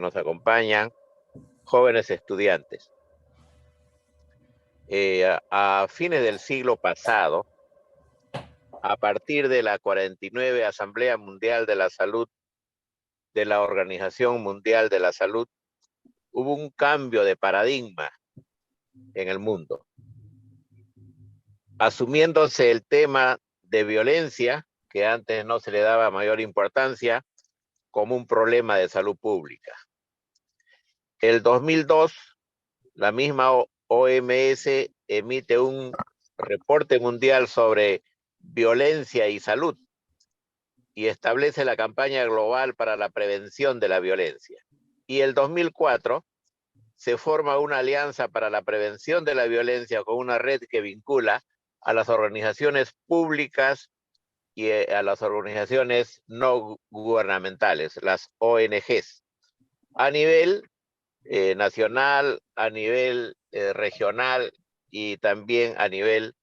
nos acompañan, jóvenes estudiantes. A fines del siglo pasado, a partir de la 49 Asamblea Mundial de la Salud de la Organización Mundial de la Salud, hubo un cambio de paradigma en el mundo, asumiéndose el tema de violencia, que antes no se le daba mayor importancia, como un problema de salud pública. El 2002, la misma OMS emite un reporte mundial sobre violencia y salud y establece la campaña global para la prevención de la violencia. Y el 2004 se forma una alianza para la prevención de la violencia con una red que vincula a las organizaciones públicas y a las organizaciones no gubernamentales, las ONGs, a nivel nacional, a nivel regional y también a nivel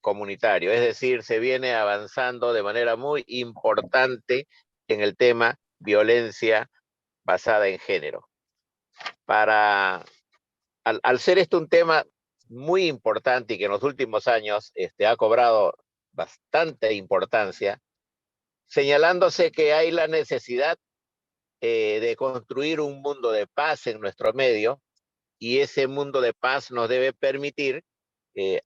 comunitario. Es decir, se viene avanzando de manera muy importante en el tema violencia basada en género. Al ser esto un tema muy importante y que en los últimos años ha cobrado bastante importancia, señalándose que hay la necesidad de construir un mundo de paz en nuestro medio, y ese mundo de paz nos debe permitir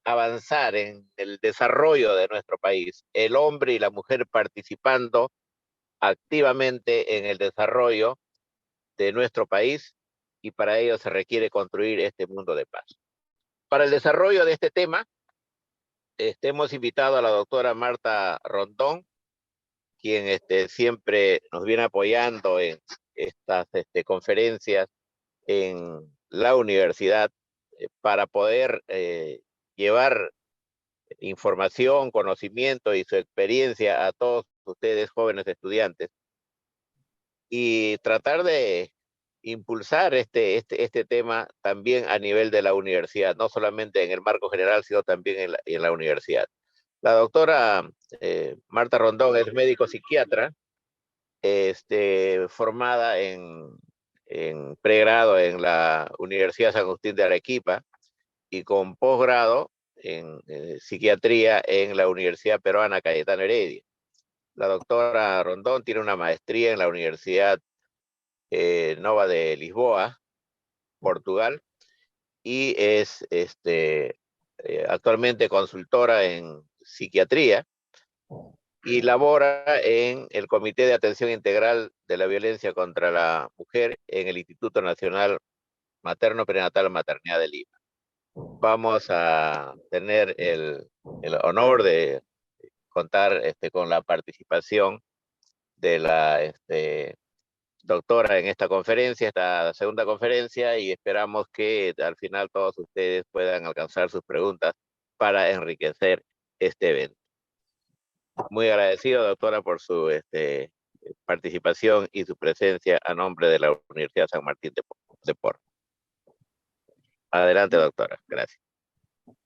avanzar en el desarrollo de nuestro país, el hombre y la mujer participando activamente en el desarrollo de nuestro país, y para ello se requiere construir este mundo de paz. Para el desarrollo de este tema, hemos invitado a la doctora Marta Rondón, quien siempre nos viene apoyando en estas conferencias en la universidad para poder llevar información, conocimiento y su experiencia a todos ustedes, jóvenes estudiantes, y tratar de impulsar este tema también a nivel de la universidad, no solamente en el marco general, sino también en la universidad. La doctora Marta Rondón es médico psiquiatra, formada en pregrado en la Universidad San Agustín de Arequipa y con posgrado en psiquiatría en la Universidad Peruana Cayetano Heredia. La doctora Rondón tiene una maestría en la Universidad Nova de Lisboa, Portugal, y es actualmente consultora en psiquiatría y labora en el Comité de Atención Integral de la Violencia contra la Mujer en el Instituto Nacional Materno Prenatal Maternidad de Lima. Vamos a tener el honor de contar con la participación de la doctora en esta conferencia, esta segunda conferencia, y esperamos que al final todos ustedes puedan alcanzar sus preguntas para enriquecer este evento. Muy agradecido, doctora, por su participación y su presencia a nombre de la Universidad San Martín de Porres. Adelante, doctora. Gracias.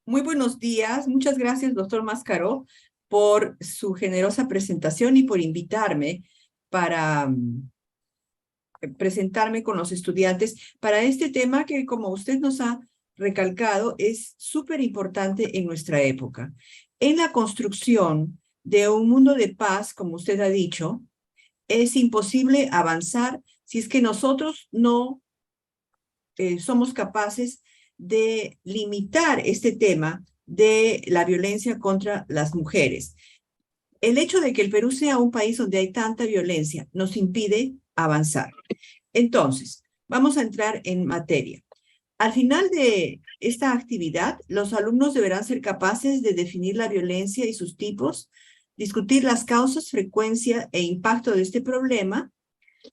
Muy buenos días. Muchas gracias, doctor Mascaró, por su generosa presentación y por invitarme para presentarme con los estudiantes para este tema que, como usted nos ha recalcado, es súper importante en nuestra época. En la construcción de un mundo de paz, como usted ha dicho, es imposible avanzar si es que nosotros no somos capaces de limitar este tema de la violencia contra las mujeres. El hecho de que el Perú sea un país donde hay tanta violencia nos impide avanzar. Entonces, vamos a entrar en materia. Al final de esta actividad, los alumnos deberán ser capaces de definir la violencia y sus tipos, discutir las causas, frecuencia e impacto de este problema,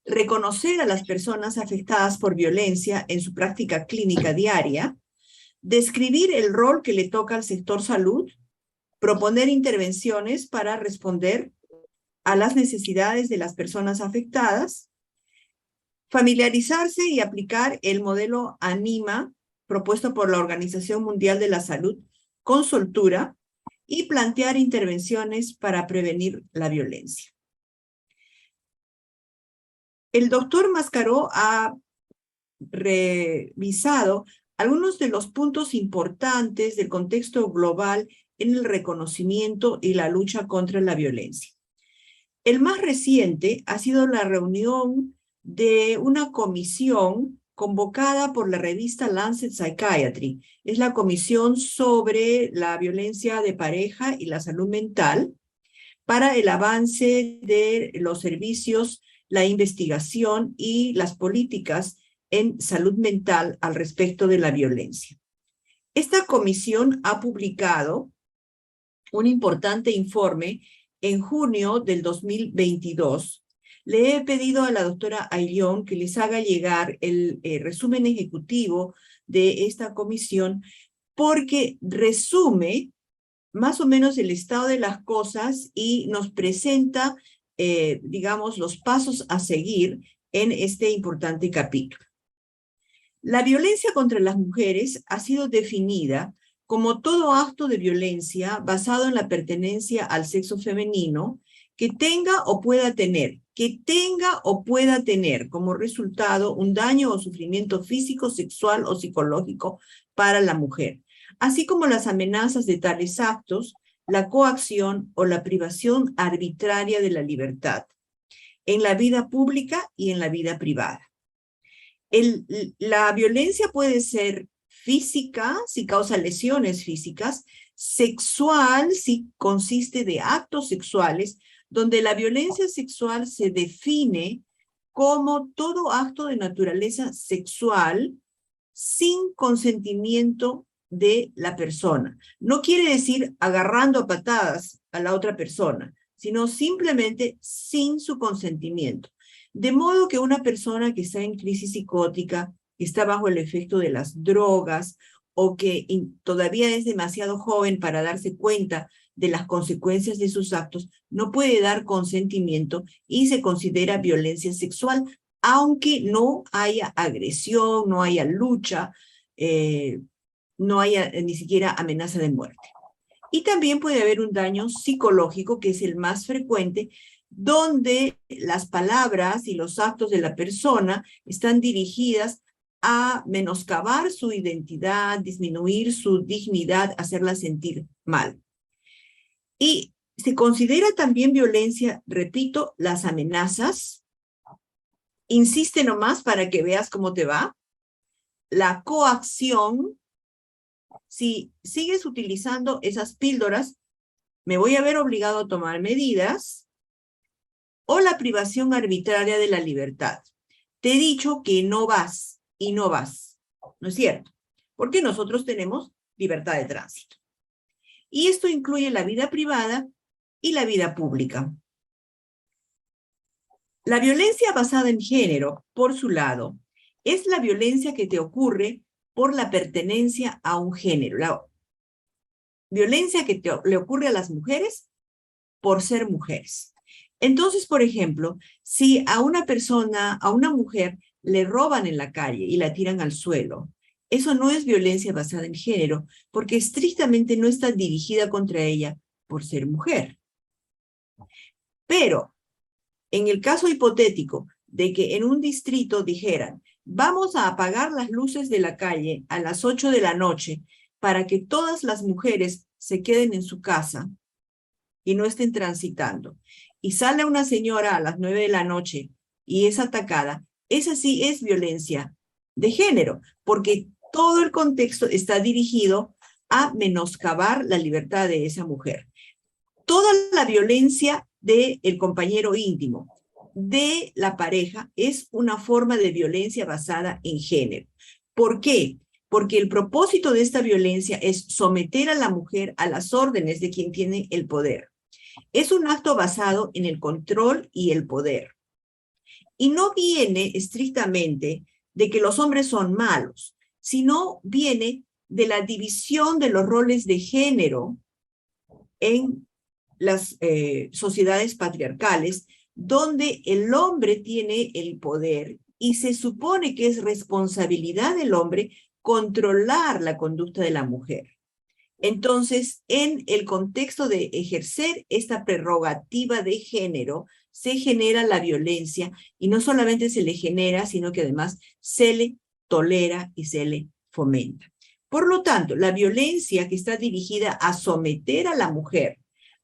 reconocer a las personas afectadas por violencia en su práctica clínica diaria, describir el rol que le toca al sector salud, proponer intervenciones para responder a las necesidades de las personas afectadas, familiarizarse y aplicar el modelo ANIMA propuesto por la Organización Mundial de la Salud con soltura y plantear intervenciones para prevenir la violencia. El doctor Mascaró ha revisado algunos de los puntos importantes del contexto global en el reconocimiento y la lucha contra la violencia. El más reciente ha sido la reunión de una comisión convocada por la revista Lancet Psychiatry. Es la comisión sobre la violencia de pareja y la salud mental para el avance de los servicios, la investigación y las políticas en salud mental al respecto de la violencia. Esta comisión ha publicado un importante informe en junio del 2022. Le he pedido a la doctora Ayllón que les haga llegar el resumen ejecutivo de esta comisión porque resume más o menos el estado de las cosas y nos presenta, digamos, los pasos a seguir en este importante capítulo. La violencia contra las mujeres ha sido definida como todo acto de violencia basado en la pertenencia al sexo femenino que tenga o pueda tener como resultado un daño o sufrimiento físico, sexual o psicológico para la mujer, así como las amenazas de tales actos, la coacción o la privación arbitraria de la libertad en la vida pública y en la vida privada. La violencia puede ser física, si causa lesiones físicas, sexual, si consiste de actos sexuales, donde la violencia sexual se define como todo acto de naturaleza sexual sin consentimiento de la persona. No quiere decir agarrando a patadas a la otra persona, sino simplemente sin su consentimiento. De modo que una persona que está en crisis psicótica, que está bajo el efecto de las drogas o que todavía es demasiado joven para darse cuenta de las consecuencias de sus actos, no puede dar consentimiento y se considera violencia sexual, aunque no haya agresión, no haya lucha, no haya ni siquiera amenaza de muerte. Y también puede haber un daño psicológico, que es el más frecuente, donde las palabras y los actos de la persona están dirigidas a menoscabar su identidad, disminuir su dignidad, hacerla sentir mal. Y se considera también violencia, repito, las amenazas. Insiste nomás para que veas cómo te va. La coacción. Si sigues utilizando esas píldoras, me voy a ver obligado a tomar medidas. O la privación arbitraria de la libertad. Te he dicho que no vas y no vas. ¿No es cierto? Porque nosotros tenemos libertad de tránsito. Y esto incluye la vida privada y la vida pública. La violencia basada en género, por su lado, es la violencia que te ocurre por la pertenencia a un género. La violencia que le ocurre a las mujeres por ser mujeres. Entonces, por ejemplo, si a una persona, a una mujer, le roban en la calle y la tiran al suelo, eso no es violencia basada en género, porque estrictamente no está dirigida contra ella por ser mujer. Pero, en el caso hipotético de que en un distrito dijeran, vamos a apagar las luces de la calle a las 8 de la noche para que todas las mujeres se queden en su casa y no estén transitando, y sale una señora a las 9 de la noche y es atacada, esa sí es violencia de género, porque todo el contexto está dirigido a menoscabar la libertad de esa mujer. Toda la violencia del compañero íntimo, de la pareja, es una forma de violencia basada en género. ¿Por qué? Porque el propósito de esta violencia es someter a la mujer a las órdenes de quien tiene el poder. Es un acto basado en el control y el poder. Y no viene estrictamente de que los hombres son malos, sino viene de la división de los roles de género en las sociedades patriarcales, donde el hombre tiene el poder y se supone que es responsabilidad del hombre controlar la conducta de la mujer. Entonces, en el contexto de ejercer esta prerrogativa de género, se genera la violencia, y no solamente se le genera, sino que además se le tolera y se le fomenta. Por lo tanto, la violencia que está dirigida a someter a la mujer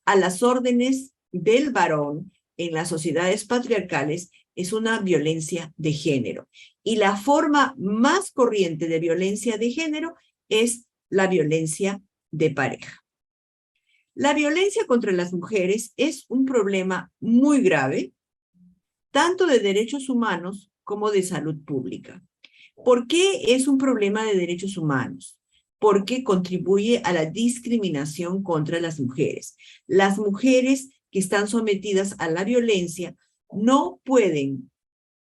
a las órdenes del varón en las sociedades patriarcales es una violencia de género. Y la forma más corriente de violencia de género es la violencia de pareja. La violencia contra las mujeres es un problema muy grave, tanto de derechos humanos como de salud pública. ¿Por qué es un problema de derechos humanos? Porque contribuye a la discriminación contra las mujeres. Las mujeres que están sometidas a la violencia no pueden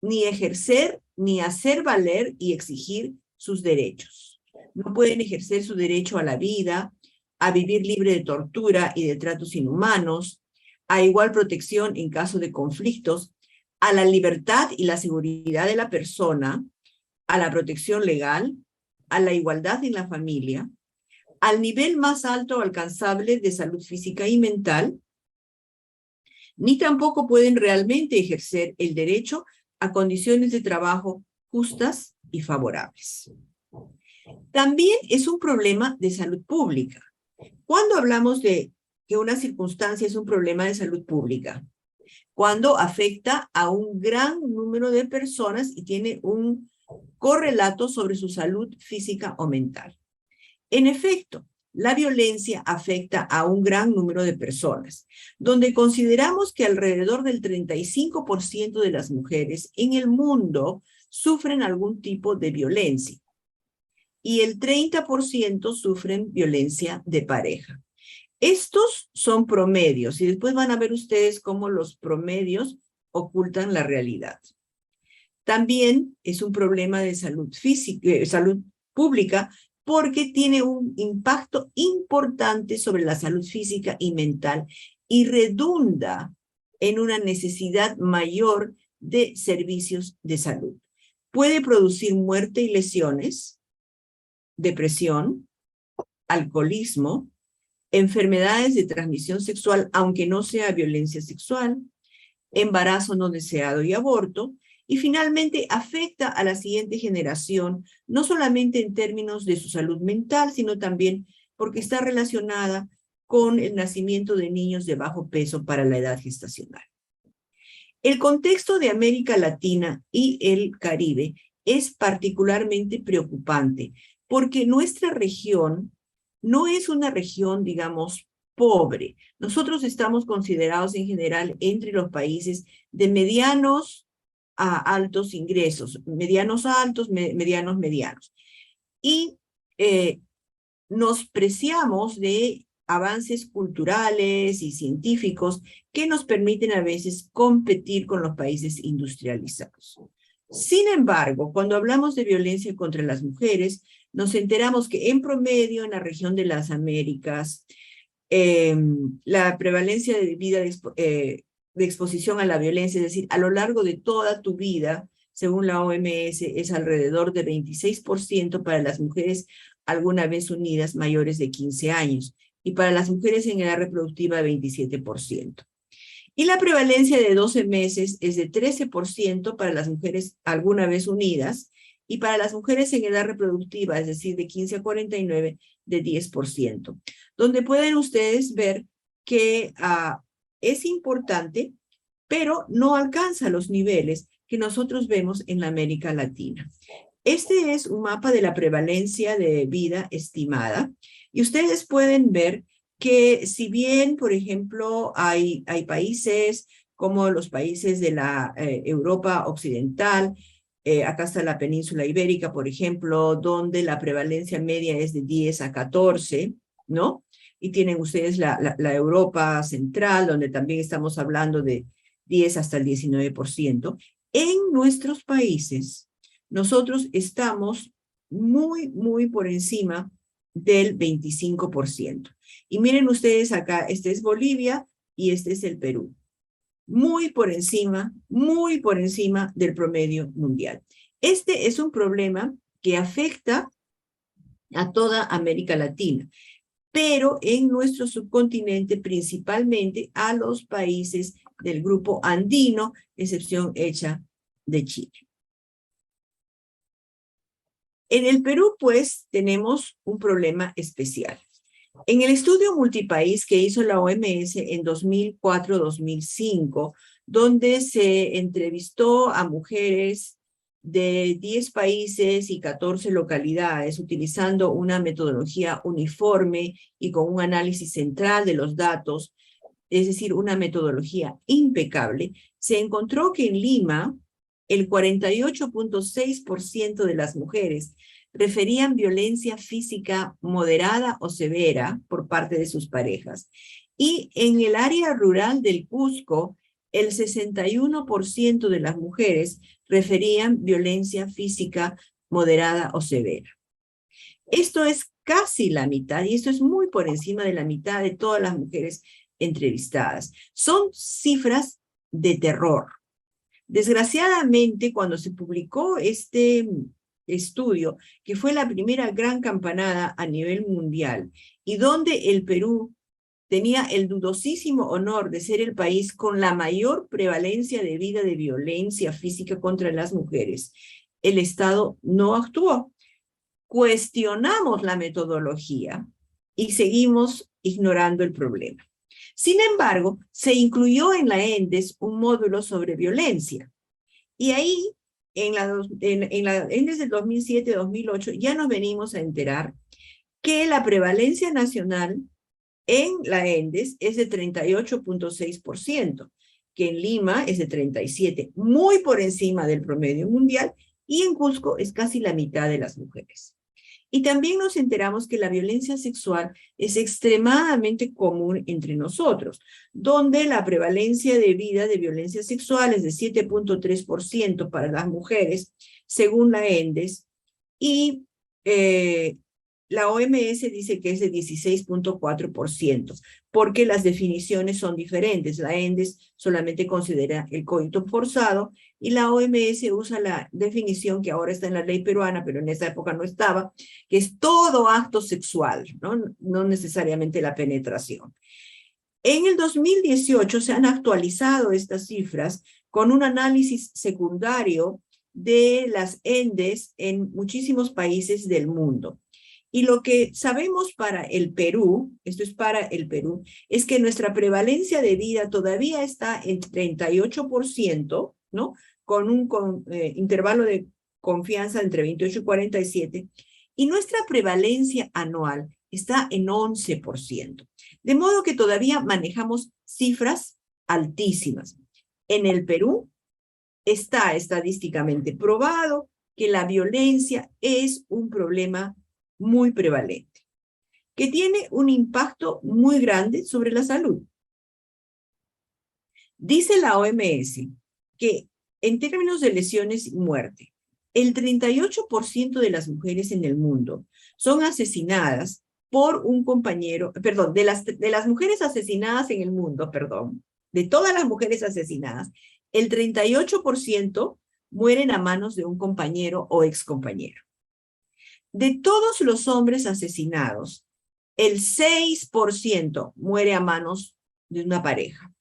ni ejercer, ni hacer valer y exigir sus derechos. No pueden ejercer su derecho a la vida, a vivir libre de tortura y de tratos inhumanos, a igual protección en caso de conflictos, a la libertad y la seguridad de la persona, a la protección legal, a la igualdad en la familia, al nivel más alto alcanzable de salud física y mental, ni tampoco pueden realmente ejercer el derecho a condiciones de trabajo justas y favorables. También es un problema de salud pública. ¿Cuándo hablamos de que una circunstancia es un problema de salud pública? Cuando afecta a un gran número de personas y tiene un correlato sobre su salud física o mental. En efecto, la violencia afecta a un gran número de personas, donde consideramos que alrededor del 35% de las mujeres en el mundo sufren algún tipo de violencia y el 30% sufren violencia de pareja. Estos son promedios y después van a ver ustedes cómo los promedios ocultan la realidad. También es un problema de salud física, salud pública, porque tiene un impacto importante sobre la salud física y mental y redunda en una necesidad mayor de servicios de salud. Puede producir muerte y lesiones, depresión, alcoholismo, enfermedades de transmisión sexual, aunque no sea violencia sexual, embarazo no deseado y aborto, y finalmente afecta a la siguiente generación, no solamente en términos de su salud mental, sino también porque está relacionada con el nacimiento de niños de bajo peso para la edad gestacional. El contexto de América Latina y el Caribe es particularmente preocupante, porque nuestra región no es una región, digamos, pobre. Nosotros estamos considerados en general entre los países de medianos a altos ingresos, medianos altos, medianos medianos. Y nos preciamos de avances culturales y científicos que nos permiten a veces competir con los países industrializados. Sin embargo, cuando hablamos de violencia contra las mujeres, nos enteramos que en promedio en la región de las Américas, la prevalencia de vida de exposición a la violencia, es decir, a lo largo de toda tu vida, según la OMS, es alrededor de 26% para las mujeres alguna vez unidas mayores de 15 años y para las mujeres en edad reproductiva 27%. Y la prevalencia de 12 meses es de 13% para las mujeres alguna vez unidas y para las mujeres en edad reproductiva, es decir, de 15 a 49, de 10%. Donde pueden ustedes ver que es importante, pero no alcanza los niveles que nosotros vemos en la América Latina. Este es un mapa de la prevalencia de vida estimada y ustedes pueden ver que si bien, por ejemplo, hay países como los países de la Europa Occidental, acá está la península ibérica, por ejemplo, donde la prevalencia media es de 10 a 14, ¿no? Y tienen ustedes la Europa Central, donde también estamos hablando de 10 hasta el 19%. En nuestros países, nosotros estamos muy por encima del 25%. Y miren ustedes acá, este es Bolivia y este es el Perú. Muy por encima del promedio mundial. Este es un problema que afecta a toda América Latina, pero en nuestro subcontinente principalmente a los países del grupo andino, excepción hecha de Chile. En el Perú, pues, tenemos un problema especial. En el estudio multipaís que hizo la OMS en 2004-2005, donde se entrevistó a mujeres de 10 países y 14 localidades, utilizando una metodología uniforme y con un análisis central de los datos, es decir, una metodología impecable, se encontró que en Lima el 48.6% de las mujeres referían violencia física moderada o severa por parte de sus parejas. Y en el área rural del Cusco, el 61% de las mujeres referían violencia física moderada o severa. Esto es casi la mitad, y esto es muy por encima de la mitad de todas las mujeres entrevistadas. Son cifras de terror. Desgraciadamente, cuando se publicó este estudio, que fue la primera gran campanada a nivel mundial, y donde el Perú tenía el dudosísimo honor de ser el país con la mayor prevalencia de vida de violencia física contra las mujeres, el Estado no actuó. Cuestionamos la metodología y seguimos ignorando el problema. Sin embargo, se incluyó en la ENDES un módulo sobre violencia. Y ahí, en la ENDES del 2007-2008, ya nos venimos a enterar que la prevalencia nacional en la ENDES es de 38.6%, que en Lima es de 37%, muy por encima del promedio mundial, y en Cusco es casi la mitad de las mujeres. Y también nos enteramos que la violencia sexual es extremadamente común entre nosotros, donde la prevalencia de vida de violencia sexual es de 7.3% para las mujeres, según la ENDES, y la OMS dice que es de 16.4%, porque las definiciones son diferentes. La ENDES solamente considera el coito forzado y la OMS usa la definición que ahora está en la ley peruana, pero en esa época no estaba, que es todo acto sexual, no necesariamente la penetración. En el 2018 se han actualizado estas cifras con un análisis secundario de las ENDES en muchísimos países del mundo. Y lo que sabemos para el Perú, esto es para el Perú, es que nuestra prevalencia de vida todavía está en 38%, ¿no? Con un intervalo de confianza entre 28 y 47, y nuestra prevalencia anual está en 11%. De modo que todavía manejamos cifras altísimas. En el Perú está estadísticamente probado que la violencia es un problema muy prevalente, que tiene un impacto muy grande sobre la salud. Dice la OMS que en términos de lesiones y muerte, el 38% de las mujeres en el mundo son asesinadas por un compañero, perdón, de las mujeres asesinadas en el mundo, perdón, de todas las mujeres asesinadas, el 38% mueren a manos de un compañero o excompañero. De todos los hombres asesinados, el 6% muere a manos de una pareja.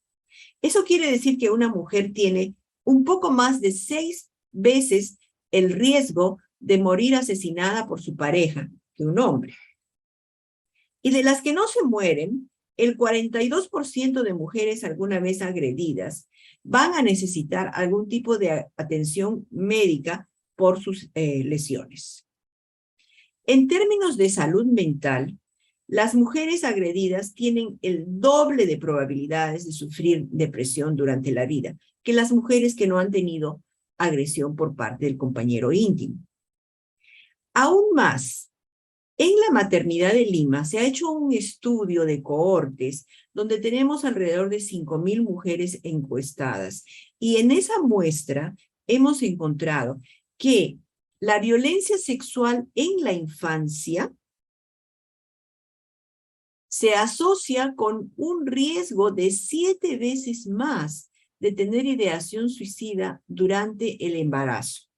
Eso quiere decir que una mujer tiene un poco más de 6 veces el riesgo de morir asesinada por su pareja que un hombre. Y de las que no se mueren, el 42% de mujeres alguna vez agredidas van a necesitar algún tipo de atención médica por sus lesiones. En términos de salud mental, las mujeres agredidas tienen el doble de probabilidades de sufrir depresión durante la vida que las mujeres que no han tenido agresión por parte del compañero íntimo. Aún más, en la maternidad de Lima se ha hecho un estudio de cohortes donde tenemos alrededor de 5,000 mujeres encuestadas, y en esa muestra hemos encontrado que la violencia sexual en la infancia se asocia con un riesgo de 7 veces más de tener ideación suicida durante el embarazo.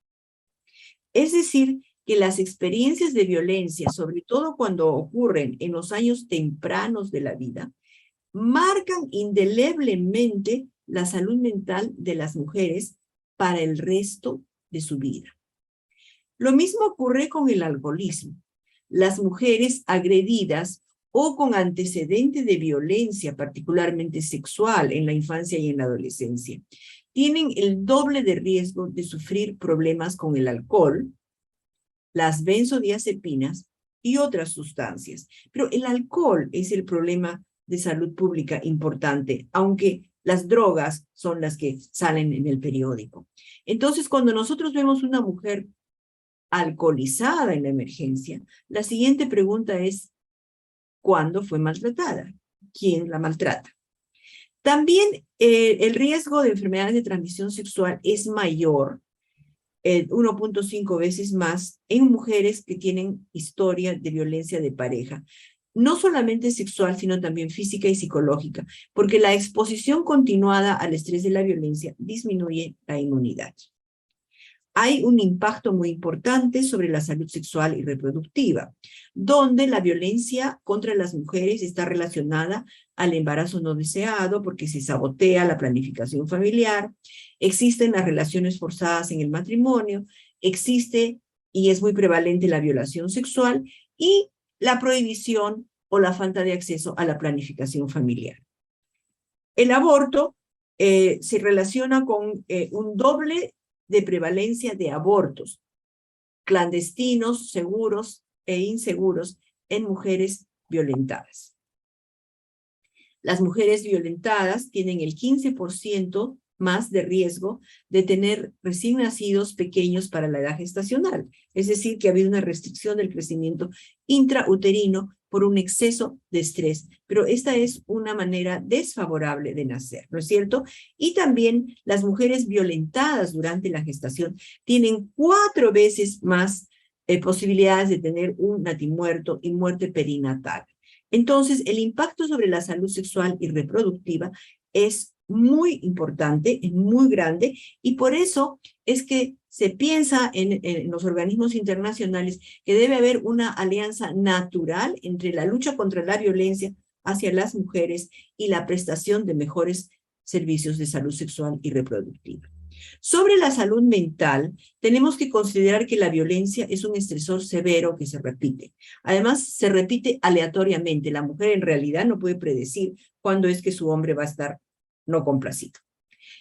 Es decir, que las experiencias de violencia, sobre todo cuando ocurren en los años tempranos de la vida, marcan indeleblemente la salud mental de las mujeres para el resto de su vida. Lo mismo ocurre con el alcoholismo. Las mujeres agredidas o con antecedentes de violencia, particularmente sexual, en la infancia y en la adolescencia, tienen el doble de riesgo de sufrir problemas con el alcohol, las benzodiazepinas y otras sustancias. Pero el alcohol es el problema de salud pública importante, aunque las drogas son las que salen en el periódico. Entonces, cuando nosotros vemos una mujer alcoholizada en la emergencia, la siguiente pregunta es, ¿cuándo fue maltratada? ¿Quién la maltrata? También el riesgo de enfermedades de transmisión sexual es mayor, 1.5 veces más, en mujeres que tienen historia de violencia de pareja. No solamente sexual, sino también física y psicológica, porque la exposición continuada al estrés de la violencia disminuye la inmunidad. Hay un impacto muy importante sobre la salud sexual y reproductiva, donde la violencia contra las mujeres está relacionada al embarazo no deseado porque se sabotea la planificación familiar, existen las relaciones forzadas en el matrimonio, existe y es muy prevalente la violación sexual y la prohibición o la falta de acceso a la planificación familiar. El aborto se relaciona con un doble de prevalencia de abortos clandestinos, seguros e inseguros en mujeres violentadas. Las mujeres violentadas tienen el 15% más de riesgo de tener recién nacidos pequeños para la edad gestacional, es decir, que ha habido una restricción del crecimiento intrauterino por un exceso de estrés, pero esta es una manera desfavorable de nacer, ¿no es cierto? Y también las mujeres violentadas durante la gestación tienen 4 veces más posibilidades de tener un natimuerto y muerte perinatal. Entonces, el impacto sobre la salud sexual y reproductiva es muy importante, es muy grande, y por eso es que se piensa en los organismos internacionales que debe haber una alianza natural entre la lucha contra la violencia hacia las mujeres y la prestación de mejores servicios de salud sexual y reproductiva. Sobre la salud mental, tenemos que considerar que la violencia es un estresor severo que se repite. Además, se repite aleatoriamente. La mujer en realidad no puede predecir cuándo es que su hombre va a estar no complacido.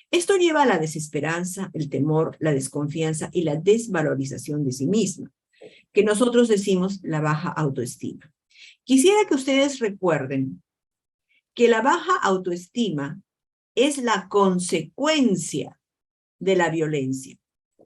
Esto lleva a la desesperanza, el temor, la desconfianza y la desvalorización de sí misma, que nosotros decimos la baja autoestima. Quisiera que ustedes recuerden que la baja autoestima es la consecuencia de la violencia.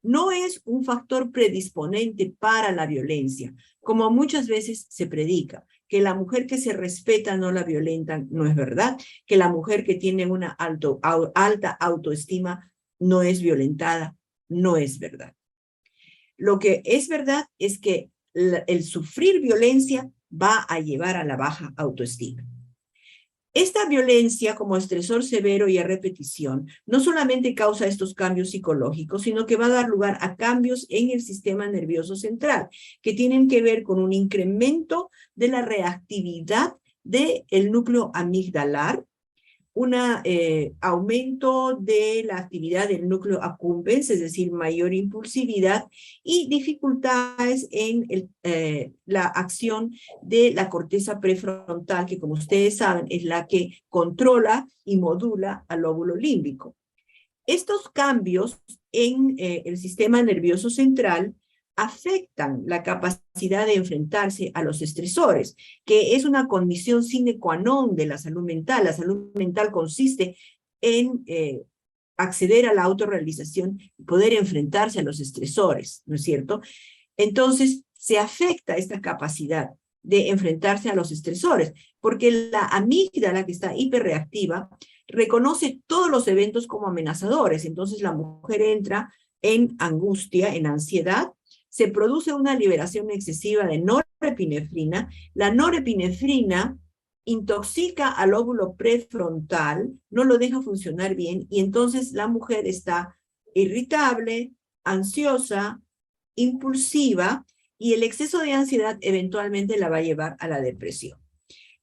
No es un factor predisponente para la violencia, como muchas veces se predica, que la mujer que se respeta no la violentan, no es verdad, que la mujer que tiene una alta autoestima no es violentada, no es verdad. Lo que es verdad es que el sufrir violencia va a llevar a la baja autoestima. Esta violencia como estresor severo y a repetición no solamente causa estos cambios psicológicos, sino que va a dar lugar a cambios en el sistema nervioso central, que tienen que ver con un incremento de la reactividad del núcleo amigdalar, un aumento de la actividad del núcleo accumbens, es decir, mayor impulsividad y dificultades en la acción de la corteza prefrontal, que como ustedes saben es la que controla y modula al lóbulo límbico. Estos cambios en el sistema nervioso central afectan la capacidad de enfrentarse a los estresores, que es una condición sine qua non de la salud mental. La salud mental consiste en acceder a la autorrealización y poder enfrentarse a los estresores, ¿no es cierto? Entonces, se afecta esta capacidad de enfrentarse a los estresores, porque la amígdala, que está hiperreactiva, reconoce todos los eventos como amenazadores. Entonces, la mujer entra en angustia, en ansiedad, se produce una liberación excesiva de norepinefrina. La norepinefrina intoxica al lóbulo prefrontal, no lo deja funcionar bien, y entonces la mujer está irritable, ansiosa, impulsiva, y el exceso de ansiedad eventualmente la va a llevar a la depresión.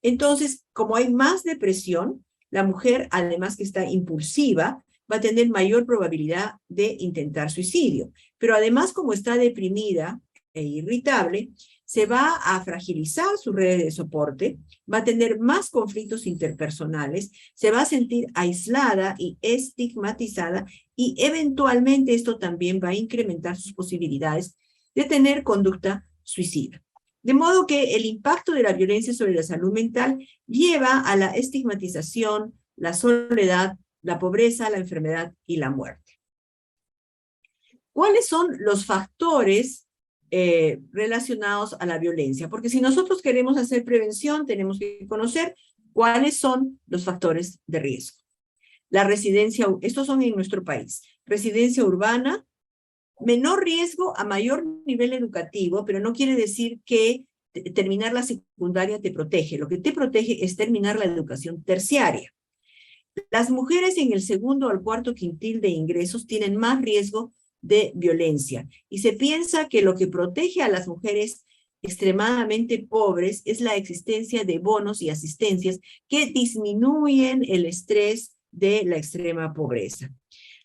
Entonces, como hay más depresión, la mujer, además que está impulsiva, va a tener mayor probabilidad de intentar suicidio. Pero además, como está deprimida e irritable, se va a fragilizar su red de soporte, va a tener más conflictos interpersonales, se va a sentir aislada y estigmatizada, y eventualmente esto también va a incrementar sus posibilidades de tener conducta suicida. De modo que el impacto de la violencia sobre la salud mental lleva a la estigmatización, la soledad, la pobreza, la enfermedad y la muerte. ¿Cuáles son los factores relacionados a la violencia? Porque si nosotros queremos hacer prevención, tenemos que conocer cuáles son los factores de riesgo. La residencia, estos son en nuestro país. Residencia urbana, menor riesgo a mayor nivel educativo, pero no quiere decir que terminar la secundaria te protege. Lo que te protege es terminar la educación terciaria. Las mujeres en el segundo al cuarto quintil de ingresos tienen más riesgo de violencia, y se piensa que lo que protege a las mujeres extremadamente pobres es la existencia de bonos y asistencias que disminuyen el estrés de la extrema pobreza.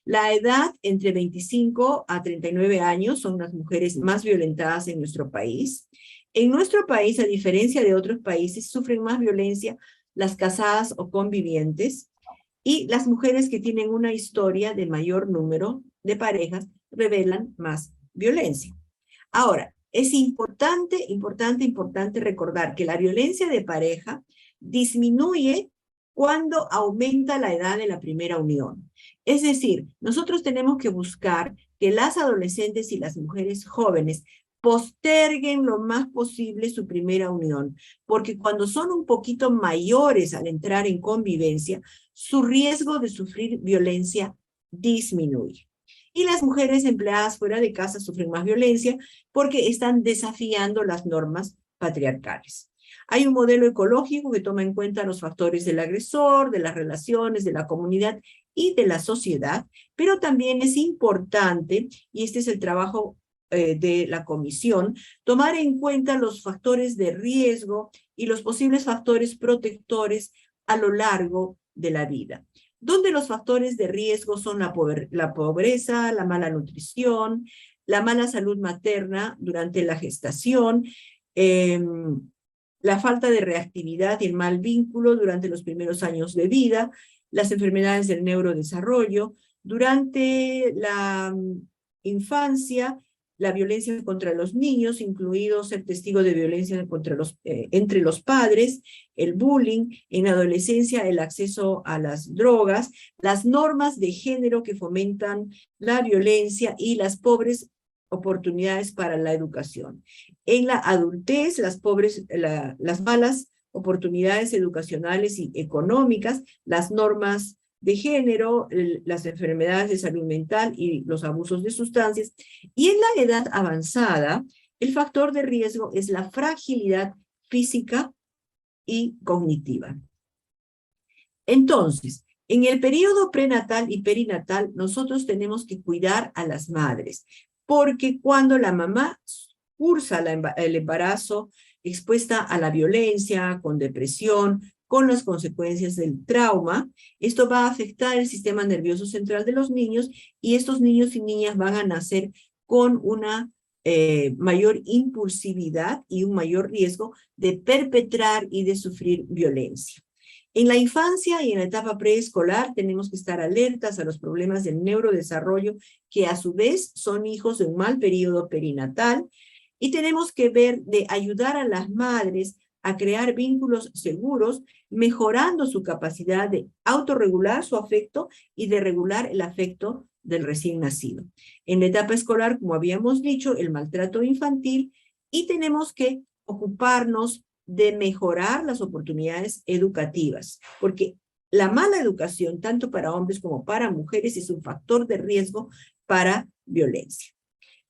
La edad entre 25 a 39 años son las mujeres más violentadas en nuestro país. En nuestro país, a diferencia de otros países, sufren más violencia las casadas o convivientes, y las mujeres que tienen una historia de mayor número de parejas revelan más violencia. Ahora, es importante recordar que la violencia de pareja disminuye cuando aumenta la edad de la primera unión. Es decir, nosotros tenemos que buscar que las adolescentes y las mujeres jóvenes posterguen lo más posible su primera unión, porque cuando son un poquito mayores al entrar en convivencia, su riesgo de sufrir violencia disminuye. Y las mujeres empleadas fuera de casa sufren más violencia porque están desafiando las normas patriarcales. Hay un modelo ecológico que toma en cuenta los factores del agresor, de las relaciones, de la comunidad y de la sociedad, pero también es importante, y este es el trabajo de la comisión, tomar en cuenta los factores de riesgo y los posibles factores protectores a lo largo de la vida, donde los factores de riesgo son la pobreza, la mala nutrición, la mala salud materna durante la gestación, la falta de reactividad y el mal vínculo durante los primeros años de vida, las enfermedades del neurodesarrollo, durante la infancia, la violencia contra los niños, incluido ser testigo de violencia entre los padres, el bullying, en la adolescencia el acceso a las drogas, las normas de género que fomentan la violencia y las pobres oportunidades para la educación. En la adultez, las malas oportunidades educacionales y económicas, las normas de género, las enfermedades de salud mental y los abusos de sustancias. Y en la edad avanzada, el factor de riesgo es la fragilidad física y cognitiva. Entonces, en el periodo prenatal y perinatal, nosotros tenemos que cuidar a las madres, porque cuando la mamá cursa el embarazo expuesta a la violencia, con depresión, con las consecuencias del trauma, esto va a afectar el sistema nervioso central de los niños, y estos niños y niñas van a nacer con una mayor impulsividad y un mayor riesgo de perpetrar y de sufrir violencia. En la infancia y en la etapa preescolar tenemos que estar alertas a los problemas del neurodesarrollo, que a su vez son hijos de un mal periodo perinatal, y tenemos que ver de ayudar a las madres a crear vínculos seguros, mejorando su capacidad de autorregular su afecto y de regular el afecto del recién nacido. En la etapa escolar, como habíamos dicho, el maltrato infantil, y tenemos que ocuparnos de mejorar las oportunidades educativas, porque la mala educación, tanto para hombres como para mujeres, es un factor de riesgo para violencia.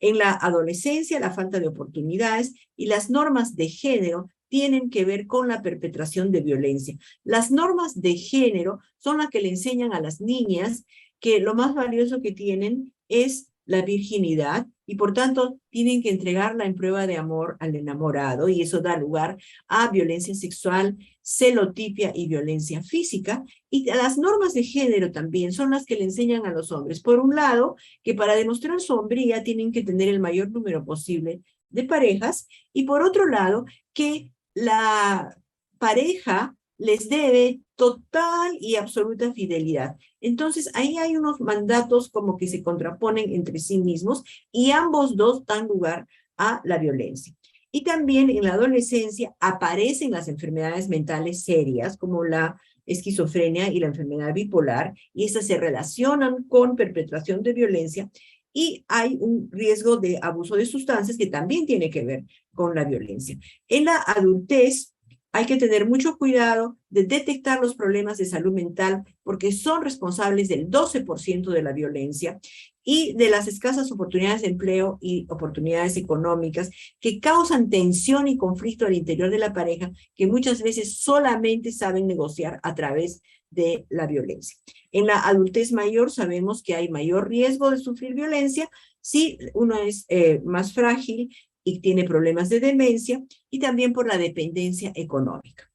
En la adolescencia, la falta de oportunidades y las normas de género tienen que ver con la perpetración de violencia. Las normas de género son las que le enseñan a las niñas que lo más valioso que tienen es la virginidad y por tanto tienen que entregarla en prueba de amor al enamorado y eso da lugar a violencia sexual, celotipia y violencia física. Y las normas de género también son las que le enseñan a los hombres. Por un lado, que para demostrar su hombría tienen que tener el mayor número posible de parejas y por otro lado, que la pareja les debe total y absoluta fidelidad. Entonces, ahí hay unos mandatos como que se contraponen entre sí mismos y ambos dos dan lugar a la violencia. Y también en la adolescencia aparecen las enfermedades mentales serias como la esquizofrenia y la enfermedad bipolar, y estas se relacionan con perpetración de violencia y hay un riesgo de abuso de sustancias que también tiene que ver con la violencia. En la adultez, hay que tener mucho cuidado de detectar los problemas de salud mental porque son responsables del 12% de la violencia y de las escasas oportunidades de empleo y oportunidades económicas que causan tensión y conflicto al interior de la pareja que muchas veces solamente saben negociar a través de la violencia. En la adultez mayor sabemos que hay mayor riesgo de sufrir violencia si uno es más frágil y tiene problemas de demencia, y también por la dependencia económica.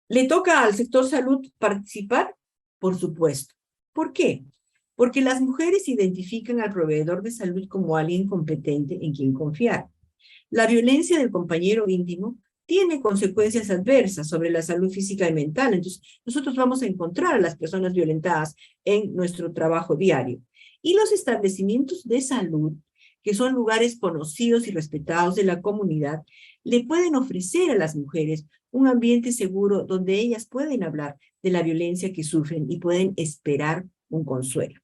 ¿Le toca al sector salud participar? Por supuesto. ¿Por qué? Porque las mujeres identifican al proveedor de salud como alguien competente en quien confiar. La violencia del compañero íntimo tiene consecuencias adversas sobre la salud física y mental. Entonces, nosotros vamos a encontrar a las personas violentadas en nuestro trabajo diario. Y los establecimientos de salud, que son lugares conocidos y respetados de la comunidad, le pueden ofrecer a las mujeres un ambiente seguro donde ellas pueden hablar de la violencia que sufren y pueden esperar un consuelo.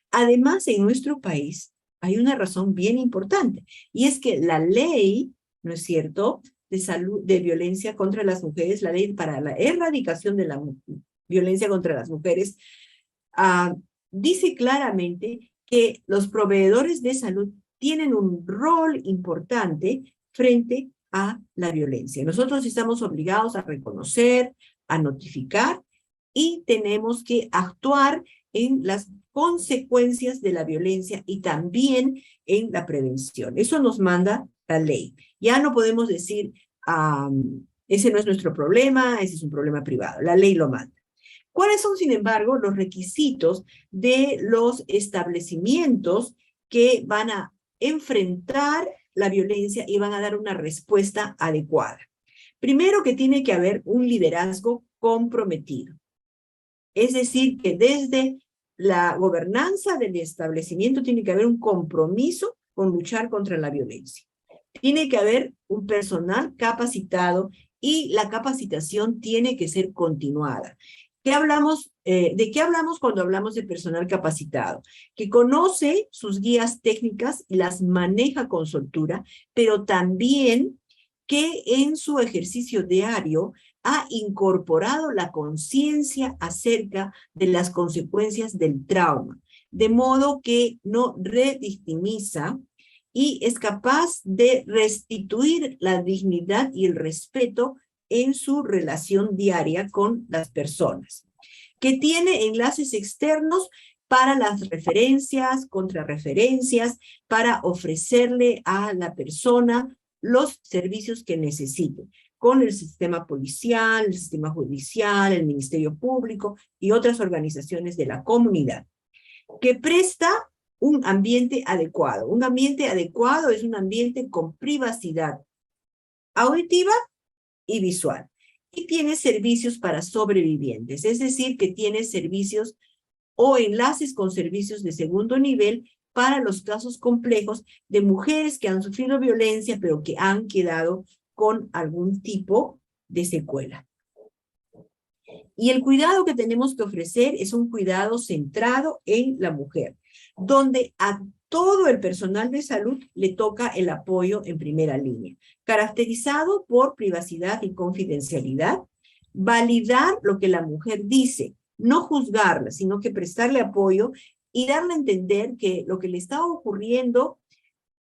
Además, en nuestro país hay una razón bien importante, y es que la ley, ¿no es cierto?, de salud, de violencia contra las mujeres, la ley para la erradicación de la violencia contra las mujeres, dice claramente que los proveedores de salud tienen un rol importante frente a la violencia. Nosotros estamos obligados a reconocer, a notificar y tenemos que actuar en las consecuencias de la violencia y también en la prevención. Eso nos manda la ley. Ya no podemos decir, ese no es nuestro problema, ese es un problema privado. La ley lo manda. ¿Cuáles son, sin embargo, los requisitos de los establecimientos que van a enfrentar la violencia y van a dar una respuesta adecuada? Primero, que tiene que haber un liderazgo comprometido. Es decir, que desde la gobernanza del establecimiento tiene que haber un compromiso con luchar contra la violencia. Tiene que haber un personal capacitado y la capacitación tiene que ser continuada. ¿De qué hablamos cuando hablamos de personal capacitado? Que conoce sus guías técnicas y las maneja con soltura, pero también que en su ejercicio diario ha incorporado la conciencia acerca de las consecuencias del trauma, de modo que no revictimiza y es capaz de restituir la dignidad y el respeto en su relación diaria con las personas, que tiene enlaces externos para las referencias, contrarreferencias, para ofrecerle a la persona los servicios que necesite, con el sistema policial, el sistema judicial, el Ministerio Público y otras organizaciones de la comunidad, que presta un ambiente adecuado. Un ambiente adecuado es un ambiente con privacidad auditiva y visual. Y tiene servicios para sobrevivientes, es decir, que tiene servicios o enlaces con servicios de segundo nivel para los casos complejos de mujeres que han sufrido violencia, pero que han quedado con algún tipo de secuela. Y el cuidado que tenemos que ofrecer es un cuidado centrado en la mujer, donde a todo el personal de salud le toca el apoyo en primera línea, caracterizado por privacidad y confidencialidad, validar lo que la mujer dice, no juzgarla, sino que prestarle apoyo y darle a entender que lo que le está ocurriendo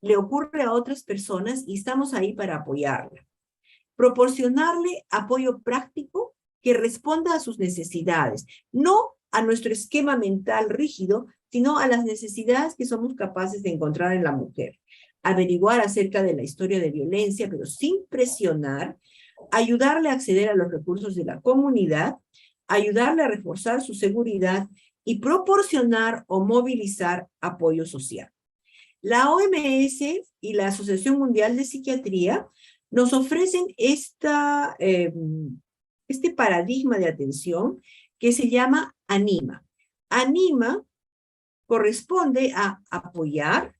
le ocurre a otras personas y estamos ahí para apoyarla. Proporcionarle apoyo práctico que responda a sus necesidades, no a nuestro esquema mental rígido, sino a las necesidades que somos capaces de encontrar en la mujer. Averiguar acerca de la historia de violencia, pero sin presionar, ayudarle a acceder a los recursos de la comunidad, ayudarle a reforzar su seguridad y proporcionar o movilizar apoyo social. La OMS y la Asociación Mundial de Psiquiatría nos ofrecen este paradigma de atención que se llama ANIMA. ANIMA corresponde a apoyar,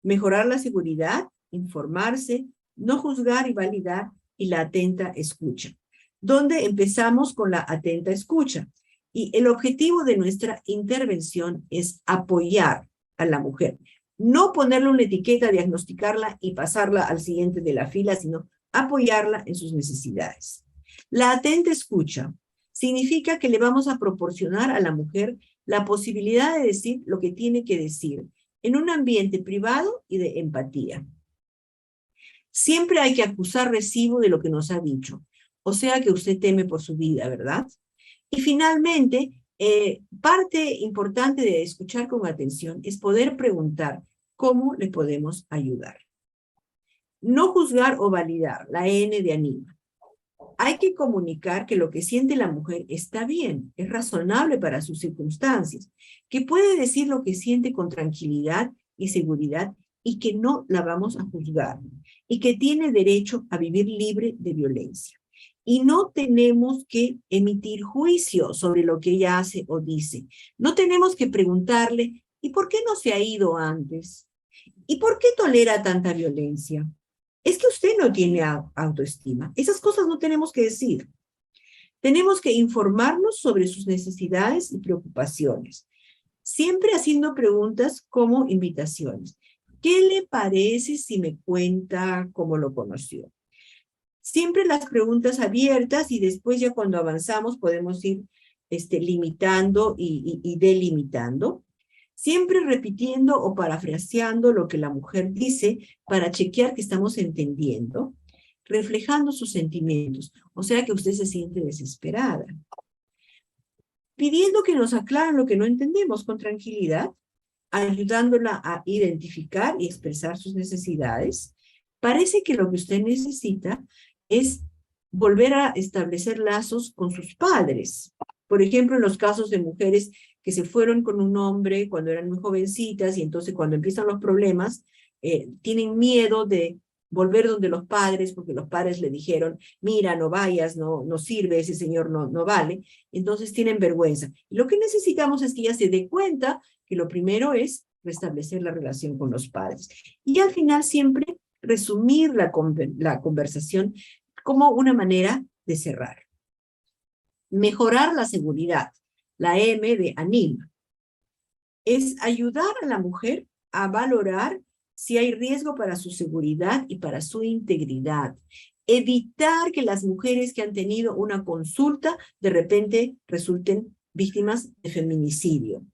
mejorar la seguridad, informarse, no juzgar y validar, y la atenta escucha, donde empezamos con la atenta escucha. Y el objetivo de nuestra intervención es apoyar a la mujer. No ponerle una etiqueta, diagnosticarla y pasarla al siguiente de la fila, sino apoyarla en sus necesidades. La atenta escucha significa que le vamos a proporcionar a la mujer la posibilidad de decir lo que tiene que decir en un ambiente privado y de empatía. Siempre hay que acusar recibo de lo que nos ha dicho, o sea que usted teme por su vida, ¿verdad? Y finalmente, parte importante de escuchar con atención es poder preguntar cómo le podemos ayudar. No juzgar o validar, la N de ANIMA. Hay que comunicar que lo que siente la mujer está bien, es razonable para sus circunstancias, que puede decir lo que siente con tranquilidad y seguridad y que no la vamos a juzgar y que tiene derecho a vivir libre de violencia. Y no tenemos que emitir juicio sobre lo que ella hace o dice. No tenemos que preguntarle, ¿y por qué no se ha ido antes? ¿Y por qué tolera tanta violencia? Es que usted no tiene autoestima. Esas cosas no tenemos que decir. Tenemos que informarnos sobre sus necesidades y preocupaciones, siempre haciendo preguntas como invitaciones. ¿Qué le parece si me cuenta cómo lo conoció? Siempre las preguntas abiertas y después ya cuando avanzamos podemos ir limitando y delimitando. Siempre repitiendo o parafraseando lo que la mujer dice para chequear que estamos entendiendo, reflejando sus sentimientos, o sea que usted se siente desesperada. Pidiendo que nos aclaren lo que no entendemos con tranquilidad, ayudándola a identificar y expresar sus necesidades. Parece que lo que usted necesita es volver a establecer lazos con sus padres. Por ejemplo, en los casos de mujeres que se fueron con un hombre cuando eran muy jovencitas y entonces cuando empiezan los problemas, tienen miedo de volver donde los padres porque los padres le dijeron, mira, no vayas, no sirve, ese señor no vale. Entonces tienen vergüenza. Y lo que necesitamos es que ella se dé cuenta que lo primero es restablecer la relación con los padres. Y al final siempre resumir la conversación como una manera de cerrar. Mejorar la seguridad, la M de ANIMA, es ayudar a la mujer a valorar si hay riesgo para su seguridad y para su integridad. Evitar que las mujeres que han tenido una consulta de repente resulten víctimas de feminicidio.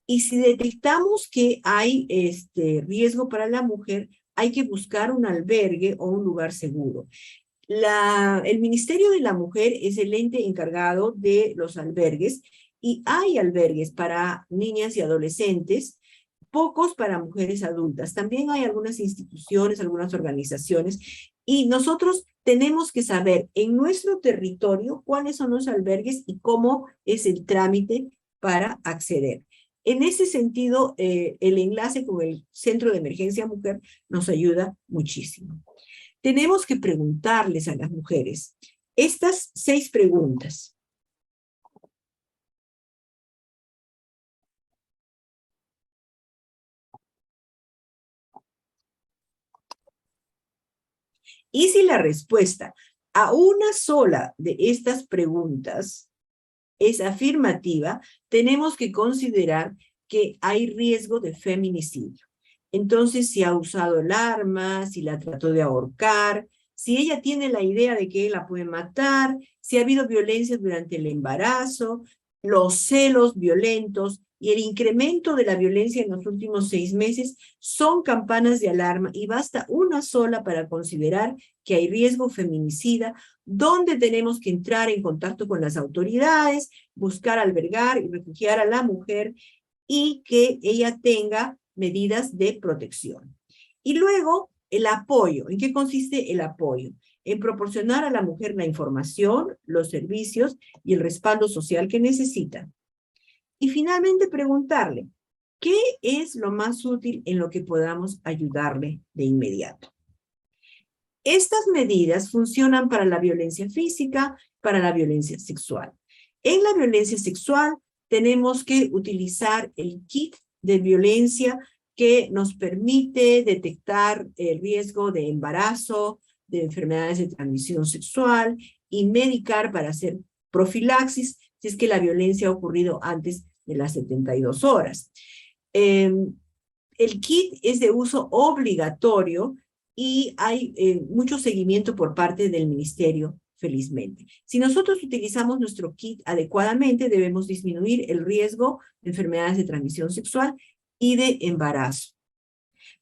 Y si detectamos que hay riesgo para la mujer, hay que buscar un albergue o un lugar seguro. El Ministerio de la Mujer es el ente encargado de los albergues y hay albergues para niñas y adolescentes, pocos para mujeres adultas. También hay algunas instituciones, algunas organizaciones y nosotros tenemos que saber en nuestro territorio cuáles son los albergues y cómo es el trámite para acceder. En ese sentido, el enlace con el Centro de Emergencia Mujer nos ayuda muchísimo. Tenemos que preguntarles a las mujeres estas 6 preguntas. Y si la respuesta a una sola de estas preguntas es afirmativa, tenemos que considerar que hay riesgo de feminicidio. Entonces, si ha usado el arma, si la trató de ahorcar, si ella tiene la idea de que él la puede matar, si ha habido violencia durante el embarazo, los celos violentos, y el incremento de la violencia en los últimos 6 meses son campanas de alarma y basta una sola para considerar que hay riesgo feminicida, donde tenemos que entrar en contacto con las autoridades, buscar albergar y refugiar a la mujer y que ella tenga medidas de protección. Y luego, el apoyo. ¿En qué consiste el apoyo? En proporcionar a la mujer la información, los servicios y el respaldo social que necesita. Y finalmente preguntarle, ¿qué es lo más útil en lo que podamos ayudarle de inmediato? Estas medidas funcionan para la violencia física, para la violencia sexual. En la violencia sexual tenemos que utilizar el kit de violencia que nos permite detectar el riesgo de embarazo, de enfermedades de transmisión sexual y medicar para hacer profilaxis si es que la violencia ha ocurrido antes de las 72 horas. El kit es de uso obligatorio y hay mucho seguimiento por parte del ministerio, felizmente. Si nosotros utilizamos nuestro kit adecuadamente, debemos disminuir el riesgo de enfermedades de transmisión sexual y de embarazo.